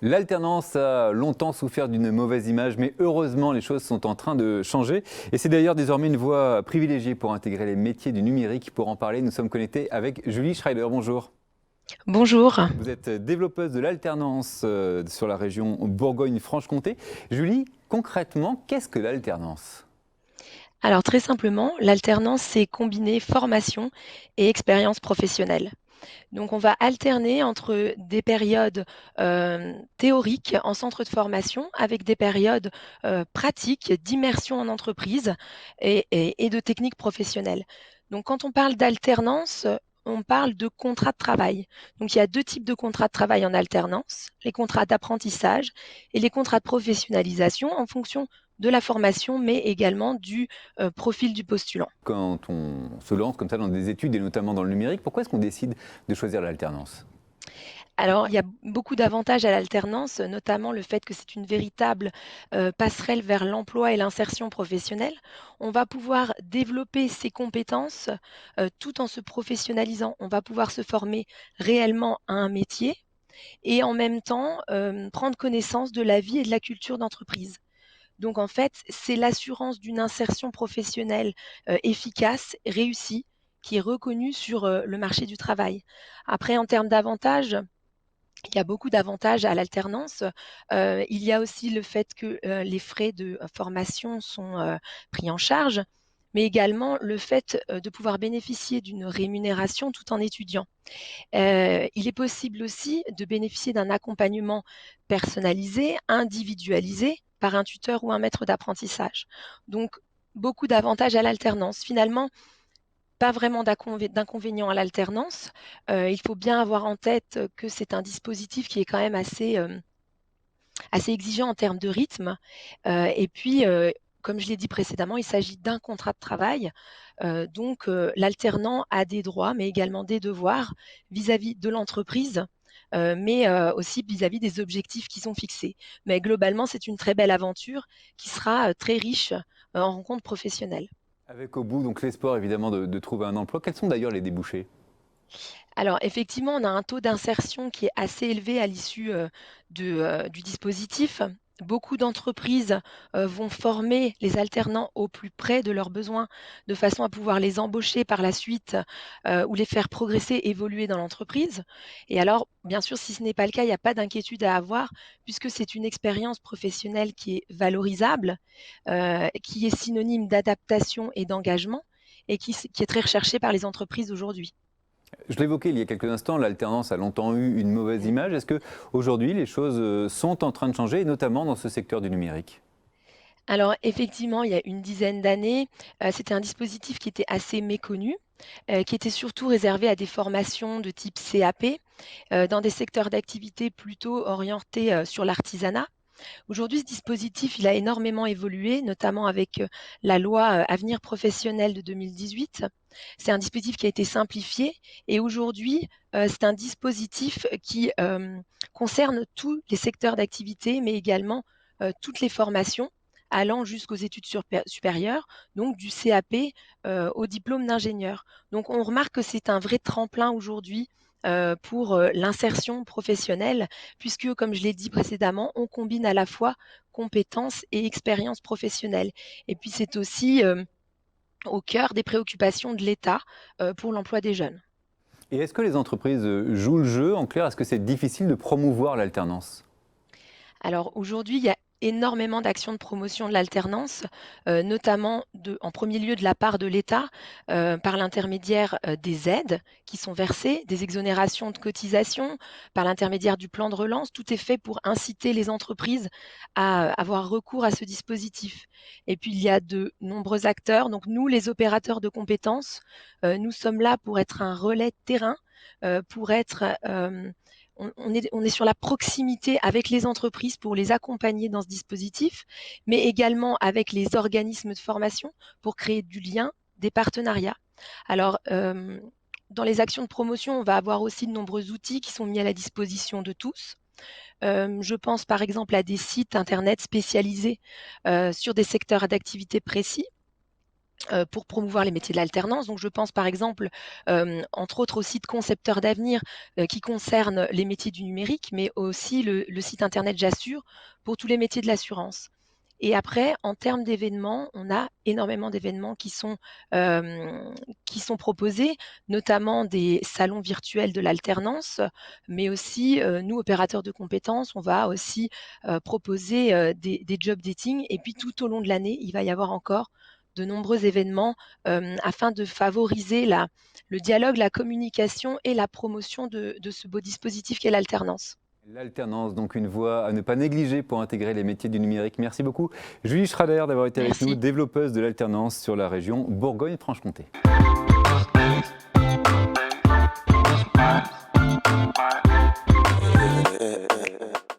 L'alternance a longtemps souffert d'une mauvaise image, mais heureusement, les choses sont en train de changer. Et c'est d'ailleurs désormais une voie privilégiée pour intégrer les métiers du numérique. Pour en parler, nous sommes connectés avec Julie Schreider. Bonjour. Bonjour. Vous êtes développeuse de l'alternance sur la région Bourgogne-Franche-Comté. Julie, concrètement, qu'est-ce que l'alternance? Alors très simplement, l'alternance, c'est combiner formation et expérience professionnelle. Donc on va alterner entre des périodes théoriques en centre de formation avec des périodes pratiques d'immersion en entreprise et de techniques professionnelles. Donc quand on parle d'alternance, on parle de contrat de travail. Donc il y a deux types de contrats de travail en alternance, les contrats d'apprentissage et les contrats de professionnalisation en fonction de la formation, mais également du profil du postulant. Quand on se lance comme ça dans des études et notamment dans le numérique, pourquoi est-ce qu'on décide de choisir l'alternance? Alors, il y a beaucoup d'avantages à l'alternance, notamment le fait que c'est une véritable, passerelle vers l'emploi et l'insertion professionnelle. On va pouvoir développer ses compétences, tout en se professionnalisant. On va pouvoir se former réellement à un métier et en même temps, prendre connaissance de la vie et de la culture d'entreprise. Donc en fait, c'est l'assurance d'une insertion professionnelle, efficace, réussie, qui est reconnue sur, le marché du travail. Après en termes d'avantages, il y a beaucoup d'avantages à l'alternance. Il y a aussi le fait que, les frais de formation sont, pris en charge, mais également le fait, de pouvoir bénéficier d'une rémunération tout en étudiant. Il est possible aussi de bénéficier d'un accompagnement personnalisé, individualisé par un tuteur ou un maître d'apprentissage. Donc beaucoup d'avantages à l'alternance. Finalement, pas vraiment d'inconvénients à l'alternance. Il faut bien avoir en tête que c'est un dispositif qui est quand même assez exigeant en termes de rythme. Et puis, comme je l'ai dit précédemment, il s'agit d'un contrat de travail. Donc, l'alternant a des droits, mais également des devoirs vis-à-vis de l'entreprise, mais aussi vis-à-vis des objectifs qui sont fixés. Mais globalement, c'est une très belle aventure qui sera, très riche, en rencontres professionnelles. Avec au bout donc l'espoir évidemment de trouver un emploi. Quels sont d'ailleurs les débouchés? Alors effectivement, on a un taux d'insertion qui est assez élevé à l'issue, du dispositif. Beaucoup d'entreprises, vont former les alternants au plus près de leurs besoins, de façon à pouvoir les embaucher par la suite, ou les faire progresser, évoluer dans l'entreprise. Et alors, bien sûr, si ce n'est pas le cas, il n'y a pas d'inquiétude à avoir puisque c'est une expérience professionnelle qui est valorisable, qui est synonyme d'adaptation et d'engagement et qui est très recherchée par les entreprises aujourd'hui. Je l'évoquais il y a quelques instants, l'alternance a longtemps eu une mauvaise image. Est-ce que aujourd'hui les choses sont en train de changer, et notamment dans ce secteur du numérique? Alors effectivement, il y a une dizaine d'années, c'était un dispositif qui était assez méconnu, qui était surtout réservé à des formations de type CAP, dans des secteurs d'activité plutôt orientés, sur l'artisanat. Aujourd'hui, ce dispositif, il a énormément évolué, notamment avec, la loi, Avenir professionnel de 2018. C'est un dispositif qui a été simplifié et aujourd'hui, c'est un dispositif qui, concerne tous les secteurs d'activité, mais également, toutes les formations allant jusqu'aux études supérieures, donc du CAP, au diplôme d'ingénieur. Donc on remarque que c'est un vrai tremplin aujourd'hui, pour, l'insertion professionnelle puisque, comme je l'ai dit précédemment, on combine à la fois compétences et expérience professionnelle. Et puis c'est aussi, au cœur des préoccupations de l'État, pour l'emploi des jeunes. Et est-ce que les entreprises jouent le jeu? En clair, est-ce que c'est difficile de promouvoir l'alternance? Alors aujourd'hui, il y a énormément d'actions de promotion de l'alternance, notamment en premier lieu de la part de l'État, par l'intermédiaire, des aides qui sont versées, des exonérations de cotisations, par l'intermédiaire du plan de relance. Tout est fait pour inciter les entreprises à avoir recours à ce dispositif. Et puis il y a de nombreux acteurs, donc nous, les opérateurs de compétences, nous sommes là pour être un relais de terrain, pour être, on est sur la proximité avec les entreprises pour les accompagner dans ce dispositif, mais également avec les organismes de formation pour créer du lien, des partenariats. Alors, dans les actions de promotion, on va avoir aussi de nombreux outils qui sont mis à la disposition de tous. Je pense par exemple à des sites internet spécialisés, sur des secteurs d'activité précis. pour promouvoir les métiers de l'alternance. Donc je pense par exemple, entre autres au site Concepteurs d'avenir, qui concerne les métiers du numérique, mais aussi le site internet J'assure pour tous les métiers de l'assurance. Et après, en termes d'événements, on a énormément d'événements qui sont proposés, notamment des salons virtuels de l'alternance, mais aussi, nous, opérateurs de compétences, on va aussi, proposer, des job dating et puis tout au long de l'année, il va y avoir encore de nombreux événements, afin de favoriser le dialogue, la communication et la promotion de ce beau dispositif qu'est l'alternance. L'alternance, donc une voie à ne pas négliger pour intégrer les métiers du numérique. Merci beaucoup, Julie Schrader, d'avoir été avec nous, Merci. développeuse de l'alternance sur la région Bourgogne-Franche-Comté.